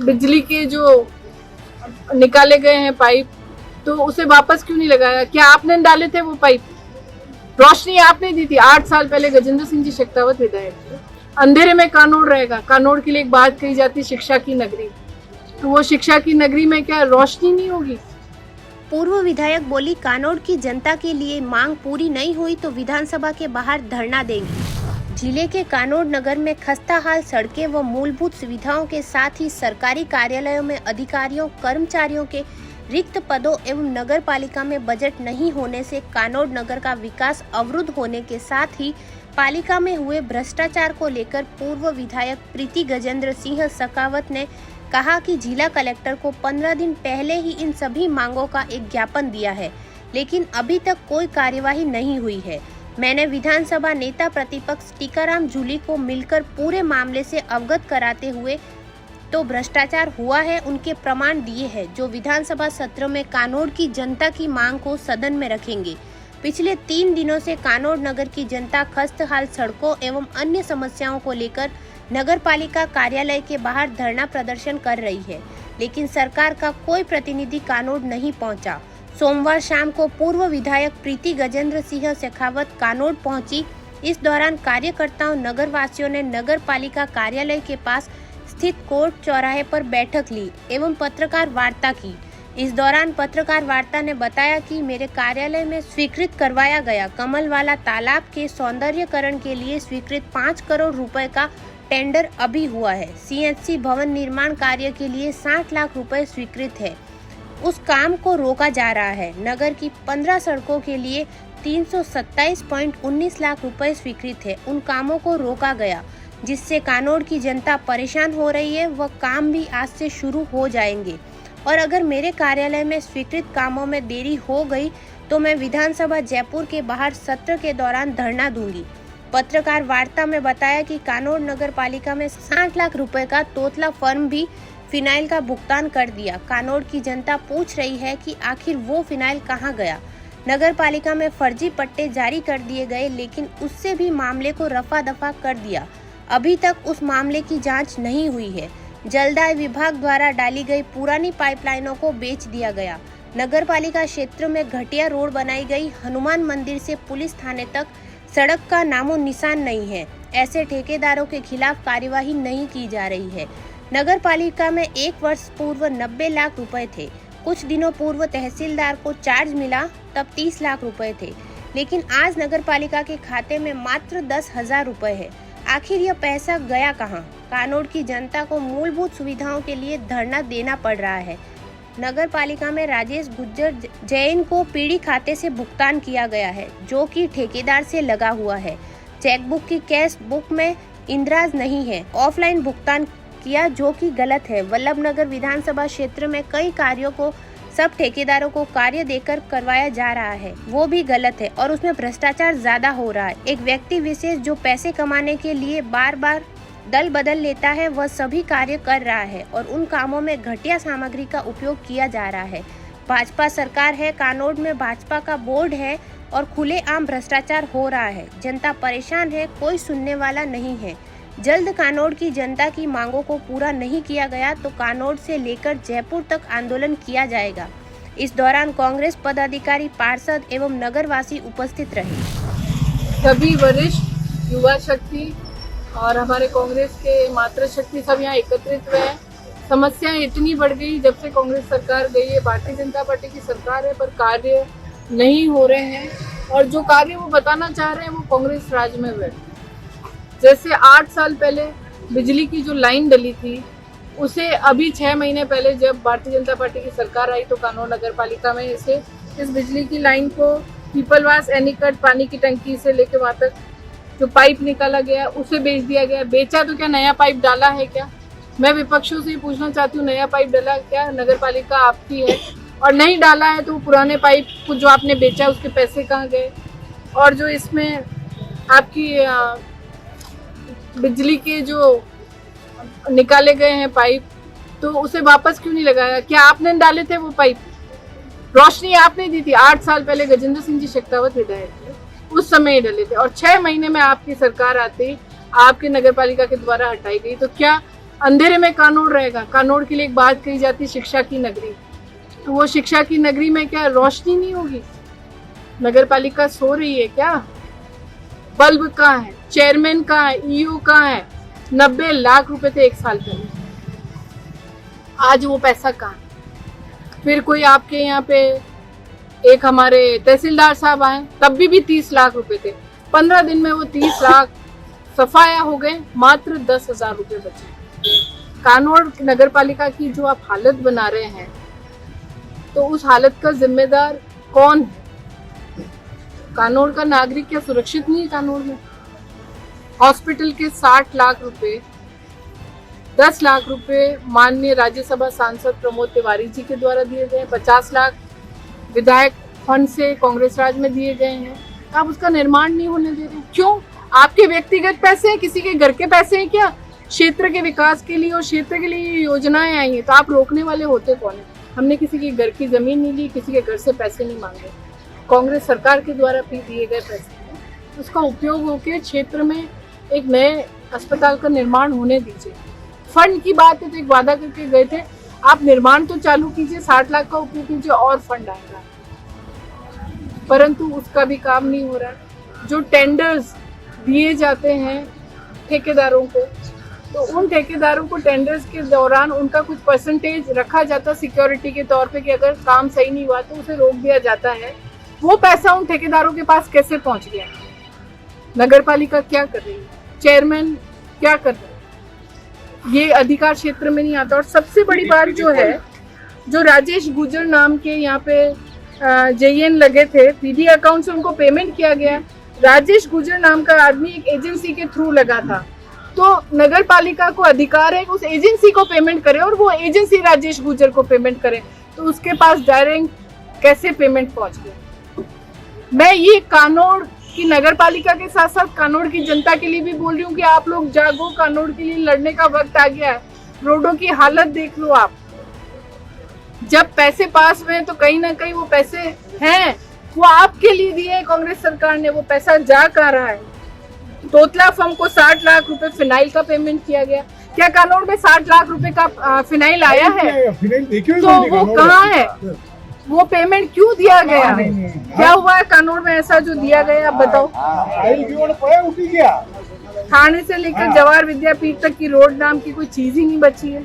बिजली के जो निकाले गए हैं पाइप, तो उसे वापस क्यों नहीं लगाया? क्या आपने डाले थे वो पाइप? रोशनी आपने दी थी 8 साल पहले। गजेंद्र सिंह जी शेखावत विधायक थे। अंधेरे में कानोड़ रहेगा। कानोड़ के लिए एक बात कही जाती है, शिक्षा की नगरी। तो वो शिक्षा की नगरी में क्या रोशनी नहीं होगी? पूर्व विधायक बोली, कानोड़ की जनता के लिए मांग पूरी नहीं हुई तो विधानसभा के बाहर धरना देंगी। जिले के कानोड़ नगर में खस्ताहाल सड़कें व मूलभूत सुविधाओं के साथ ही सरकारी कार्यालयों में अधिकारियों कर्मचारियों के रिक्त पदों एवं नगर पालिका में बजट नहीं होने से कानोड़ नगर का विकास अवरुद्ध होने के साथ ही पालिका में हुए भ्रष्टाचार को लेकर पूर्व विधायक प्रीति गजेंद्र सिंह शेखावत ने कहा कि जिला कलेक्टर को 15 दिन पहले ही इन सभी मांगों का एक ज्ञापन दिया है, लेकिन अभी तक कोई कार्यवाही नहीं हुई है। मैंने विधानसभा नेता प्रतिपक्ष टीकाराम जूली को मिलकर पूरे मामले से अवगत कराते हुए तो भ्रष्टाचार हुआ है उनके प्रमाण दिए हैं, जो विधानसभा सत्र में कानोड़ की जनता की मांग को सदन में रखेंगे। पिछले 3 दिनों से कानोड़ नगर की जनता खस्ताहाल सड़कों एवं अन्य समस्याओं को लेकर नगर पालिका कार्यालय के बाहर धरना प्रदर्शन कर रही है, लेकिन सरकार का कोई प्रतिनिधि कानोड़ नहीं पहुंचा। सोमवार शाम को पूर्व विधायक प्रीति गजेंद्र सिंह शेखावत कानोड़ पहुंची। इस दौरान कार्यकर्ताओं नगर वासियों ने नगर पालिका कार्यालय के पास स्थित कोर्ट चौराहे पर बैठक ली एवं पत्रकार वार्ता की। इस दौरान पत्रकार वार्ता ने बताया कि मेरे कार्यालय में स्वीकृत करवाया गया कमल वाला तालाब के सौंदर्यकरण के लिए स्वीकृत 5 करोड़ रुपए का टेंडर अभी हुआ है। CHC भवन निर्माण कार्य के लिए 60 लाख रुपए स्वीकृत है, उस काम को रोका जा रहा है। नगर की 15 सड़कों के लिए 327.19 लाख रुपए स्वीकृत है, उन कामों को रोका गया, जिससे कानोड़ की जनता परेशान हो रही है। वह काम भी आज से शुरू हो जाएंगे और अगर मेरे कार्यालय में स्वीकृत कामों में देरी हो गई तो मैं विधानसभा जयपुर के बाहर सत्र के दौरान धरना दूंगी। पत्रकार वार्ता में बताया कि कानोड़ नगर पालिका में 60 लाख रुपए का तोतला फर्म भी फिनाइल का भुगतान कर दिया। कानोड़ की जनता पूछ रही है कि आखिर वो फिनाइल कहां गया। नगर पालिका में फर्जी पट्टे जारी कर दिए गए, लेकिन उससे भी मामले को रफा दफा कर दिया। अभी तक उस मामले की जांच नहीं हुई है। जलदाय विभाग द्वारा डाली गई पुरानी पाइपलाइनों को बेच दिया गया। नगर पालिका क्षेत्र में घटिया रोड बनाई गई। हनुमान मंदिर से पुलिस थाने तक सड़क का नामो निशान नहीं है। ऐसे ठेकेदारों के खिलाफ कार्यवाही नहीं की जा रही है। नगर पालिका में 1 वर्ष पूर्व 90 लाख रुपए थे। कुछ दिनों पूर्व तहसीलदार को चार्ज मिला तब 30 लाख रुपए थे, लेकिन आज नगर पालिका के खाते में मात्र 10,000 रुपए है। आखिर यह पैसा गया कहां? कानोड़ की जनता को मूलभूत सुविधाओं के लिए धरना देना पड़ रहा है। नगर पालिका में राजेश गुज्जर जैन को पीढ़ी खाते से भुगतान किया गया है, जो कि ठेकेदार से लगा हुआ है। चेकबुक की कैश बुक में इंद्राज नहीं है। ऑफलाइन भुगतान किया, जो कि गलत है। वल्लभनगर विधानसभा क्षेत्र में कई कार्यों को सब ठेकेदारों को कार्य देकर करवाया जा रहा है, वो भी गलत है और उसमें भ्रष्टाचार ज्यादा हो रहा है। एक व्यक्ति विशेष जो पैसे कमाने के लिए बार बार दल बदल लेता है, वह सभी कार्य कर रहा है और उन कामों में घटिया सामग्री का उपयोग किया जा रहा है। भाजपा सरकार है, कानोड़ में भाजपा का बोर्ड है और खुलेआम भ्रष्टाचार हो रहा है। जनता परेशान है, कोई सुनने वाला नहीं है। जल्द कानोड़ की जनता की मांगों को पूरा नहीं किया गया तो कानोड़ से लेकर जयपुर तक आंदोलन किया जाएगा। इस दौरान कांग्रेस पदाधिकारी, पार्षद एवं नगरवासी उपस्थित रहे। सभी वरिष्ठ युवा शक्ति और हमारे कांग्रेस के मातृ शक्ति सब यहाँ एकत्रित हुए हैं। समस्याएं इतनी बढ़ गई जब से कांग्रेस सरकार गई है। भारतीय जनता पार्टी की सरकार है, पर कार्य नहीं हो रहे हैं और जो कार्य वो बताना चाह रहे हैं वो कांग्रेस राज में हुए। जैसे 8 साल पहले बिजली की जो लाइन डली थी, उसे अभी 6 महीने पहले जब भारतीय जनता पार्टी की सरकार आई तो कानोड़ नगर पालिका में इस बिजली की लाइन को पीपलवास एनीकट पानी की टंकी से लेके वहां तक जो पाइप निकाला गया उसे बेच दिया गया। बेचा तो क्या, नया पाइप डाला है क्या? मैं विपक्षों से पूछना चाहती हूँ, नया पाइप डाला क्या? नगर पालिका आपकी है और नहीं डाला है तो पुराने पाइप को जो आपने बेचा उसके पैसे कहाँ गए? और जो इसमें आपकी बिजली के जो निकाले गए हैं पाइप, तो उसे वापस क्यों नहीं लगाया? क्या आपने डाले थे वो पाइप? रोशनी आपने दी थी 8 साल पहले। गजेंद्र सिंह जी शेखावत विधायक थे, उस समय ही डले थे और 6 महीने में आपकी सरकार आते ही आपकी नगर पालिका के द्वारा हटाई गई। तो क्या अंधेरे में कानोड़ रहेगा। कानोड़ के लिए एक बात कही जाती है शिक्षा की नगरी, तो वो शिक्षा की नगरी में क्या रोशनी नहीं होगी? नगर पालिका सो रही है क्या? बल्ब कहाँ है? चेयरमैन कहाँ है? ईओ कहाँ है? 90 लाख रुपए थे एक साल पहले, आज वो पैसा कहाँ है? फिर कोई आपके यहाँ पे एक हमारे तहसीलदार साहब आए, तब भी 30 लाख रुपए थे। 15 दिन में वो 30 लाख सफाया हो गए, मात्र 10,000 रुपए बचे। कानोड़ नगर पालिका की जो आप हालत बना रहे हैं, तो उस हालत का जिम्मेदार कौन है? कानोड़ का नागरिक क्या सुरक्षित नहीं है? कानोड़ में हॉस्पिटल के 60 लाख रुपए, 10 लाख रुपए माननीय राज्यसभा सांसद प्रमोद तिवारी जी के द्वारा दिए गए, 50 लाख विधायक फंड से कांग्रेस राज में दिए गए हैं। आप उसका निर्माण नहीं होने दे रहे, क्यों? आपके व्यक्तिगत पैसे हैं, किसी के घर के पैसे हैं क्या? क्षेत्र के विकास के लिए और क्षेत्र के लिए योजनाएं आई हैं, तो आप रोकने वाले होते कौन है? हमने किसी के घर की जमीन नहीं ली, किसी के घर से पैसे नहीं मांगे, कांग्रेस सरकार के द्वारा भी दिए गए पैसे, उसका उपयोग होकर क्षेत्र में एक नए अस्पताल का निर्माण होने दीजिए। फंड की बात है तो एक वादा करके गए थे, आप निर्माण तो चालू कीजिए, 60 लाख का उपयोग कीजिए और फंड आएगा, परंतु उसका भी काम नहीं हो रहा है। जो टेंडर्स दिए जाते हैं ठेकेदारों को, तो उन ठेकेदारों को टेंडर्स के दौरान उनका कुछ परसेंटेज रखा जाता है सिक्योरिटी के तौर पे कि अगर काम सही नहीं हुआ तो उसे रोक दिया जाता है। वो पैसा उन ठेकेदारों के पास कैसे पहुंच गया? नगर पालिका क्या कर रही है? चेयरमैन क्या कर रहे हैं? ये अधिकार क्षेत्र में नहीं आता। और सबसे बड़ी बात जो है, जो राजेश गुजर नाम के यहाँ पे जेईएन लगे थे, पीडी अकाउंट से उनको पेमेंट किया गया। राजेश गुजर नाम का आदमी एक एजेंसी के थ्रू लगा था, तो नगर पालिका को अधिकार है कि उस एजेंसी को पेमेंट करे और वो एजेंसी राजेश गुजर को पेमेंट करे, तो उसके पास डायरेक्ट कैसे पेमेंट पहुंच गया? मैं ये कानोड़ की नगर पालिका के साथ साथ कानोड़ की जनता के लिए भी बोल रही हूँ कि आप लोग जागो, कानोड़ के लिए लड़ने का वक्त आ गया है। रोडों की हालत देख लो आप, जब पैसे पास हुए तो कहीं ना कहीं वो पैसे हैं वो आपके लिए दिए कांग्रेस सरकार ने, वो पैसा जा कहाँ रहा है? तोतला फर्म को 60 लाख रुपए फिनाइल का पेमेंट किया गया। क्या कानोड़ में 60 लाख रुपए का फिनाइल आया है? तो वो कहाँ है? वो पेमेंट क्यों दिया गया? क्या हुआ है कानोड़ में ऐसा जो दिया गया, आप बताओ। थाने से लेकर जवाहर विद्यापीठ तक की रोड नाम की कोई चीज ही नहीं बची है।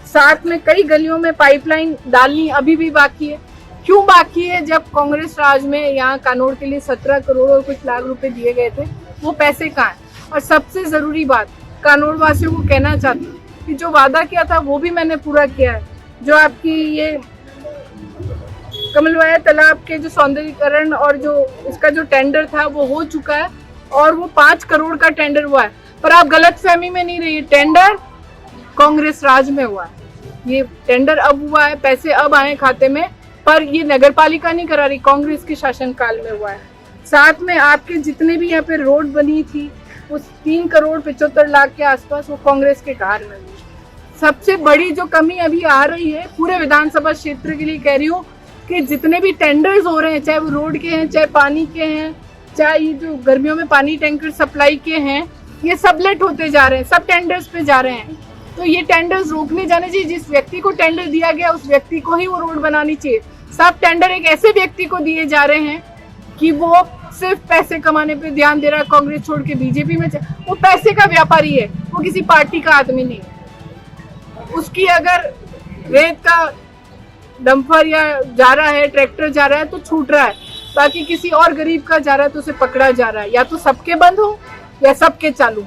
साथ में कई गलियों में पाइपलाइन डालनी अभी भी बाकी है। क्यों बाकी है? जब कांग्रेस राज में यहाँ कानोड़ के लिए 17 करोड़ और कुछ लाख रुपए दिए गए थे, वो पैसे कहाँ हैं? और सबसे जरूरी बात, कानोड़ वासियों को कहना चाहती हूँ कि जो वादा किया था वो भी मैंने पूरा किया है। जो आपकी ये कमलवाया तालाब के जो सौंदर्यीकरण और जो इसका जो टेंडर था वो हो चुका है और वो 5 करोड़ का टेंडर हुआ है, पर आप गलत फहमी में नहीं रहिए, टेंडर कांग्रेस राज में हुआ है। ये टेंडर अब हुआ है, पैसे अब आए खाते में, पर ये नगर पालिका नहीं करा रही, कांग्रेस के शासनकाल में हुआ है। साथ में आपके जितने भी यहाँ पे रोड बनी थी उस 3 करोड़ 75 लाख के आसपास वो कांग्रेस के काल में हुई। सबसे बड़ी जो कमी अभी आ रही है पूरे विधानसभा क्षेत्र के लिए कह रही हूँ कि जितने भी टेंडर्स हो रहे हैं, चाहे वो रोड के हैं, चाहे पानी के हैं, चाहे ये जो गर्मियों में पानी टैंकर सप्लाई के हैं, ये सब लेट होते जा रहे हैं, सब टेंडर्स पे जा रहे हैं। तो ये टेंडर्स रोकने जाने चाहिए। जिस व्यक्ति को टेंडर दिया गया उस व्यक्ति को ही वो रोड बनानी चाहिए। सब टेंडर एक ऐसे व्यक्ति को दिए जा रहे हैं कि वो सिर्फ पैसे कमाने पे ध्यान दे रहा है, कांग्रेस छोड़ के बीजेपी में। वो पैसे का व्यापारी है, वो किसी पार्टी का आदमी नहीं है। उसकी अगर रेत का डंपर या जा रहा है, ट्रैक्टर जा रहा है तो छूट रहा है, बाकी किसी और गरीब का जा रहा है तो उसे पकड़ा जा रहा है। या तो सबके बंद हो या सबके चालू।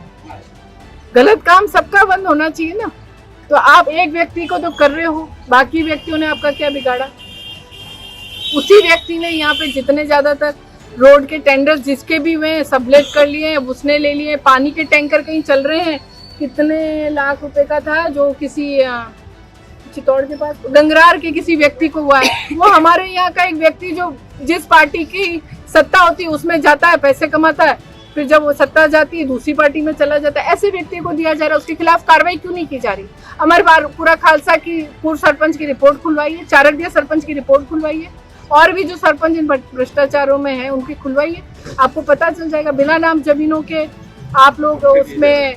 गलत काम सबका बंद होना चाहिए ना। तो आप एक व्यक्ति को तो कर रहे हो, बाकी व्यक्तियों ने आपका क्या बिगाड़ा? उसी व्यक्ति ने यहाँ पे जितने ज्यादातर रोड के टेंडर्स जिसके भी हुए हैं सब लेट कर लिए हैं, उसने ले लिए। पानी के टैंकर कहीं चल रहे हैं, कितने लाख रुपए का था जो किसी चित्तौड़ के पास गंगरार के किसी व्यक्ति को हुआ है। वो हमारे यहाँ का एक व्यक्ति जो जिस पार्टी की सत्ता होती है उसमें जाता है, पैसे कमाता है, फिर जब वो सत्ता जाती है दूसरी पार्टी में चला जाता है। ऐसे व्यक्ति को दिया जा रहा है, उसके खिलाफ कार्रवाई क्यों नहीं की जा रही? अमरपुरा खालसा की पूर्व सरपंच की रिपोर्ट खुलवाइए, चारकदिया सरपंच की रिपोर्ट खुलवाइए, और भी जो सरपंच इन भ्रष्टाचारों में है उनकी खुलवाइए। आपको पता चल जाएगा। बिना नाम जमीनों के आप लोग उसमें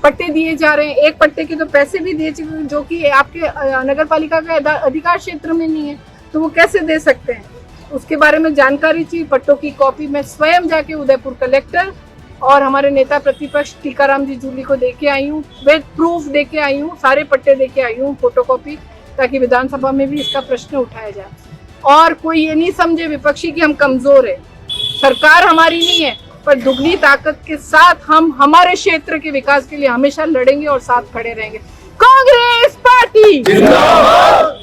पट्टे दिए जा रहे हैं, एक पट्टे के तो पैसे भी दिए जो कि आपके नगर पालिका के अधिकार क्षेत्र में नहीं है, तो वो कैसे दे सकते हैं? उसके बारे में जानकारी चाहिए। पट्टों की कॉपी मैं स्वयं जाके उदयपुर कलेक्टर और हमारे नेता प्रतिपक्ष टीकाराम जी जूली को देके आई हूँ, विद प्रूफ देके आई हूँ, सारे पट्टे देके आई हूँ, फोटोकॉपी, ताकि विधानसभा में भी इसका प्रश्न उठाया जाए। और कोई ये नहीं समझे विपक्षी कि हम कमजोर है, सरकार हमारी नहीं है, पर दुगनी ताकत के साथ हम हमारे क्षेत्र के विकास के लिए हमेशा लड़ेंगे और साथ खड़े रहेंगे। कांग्रेस पार्टी जिंदाबाद।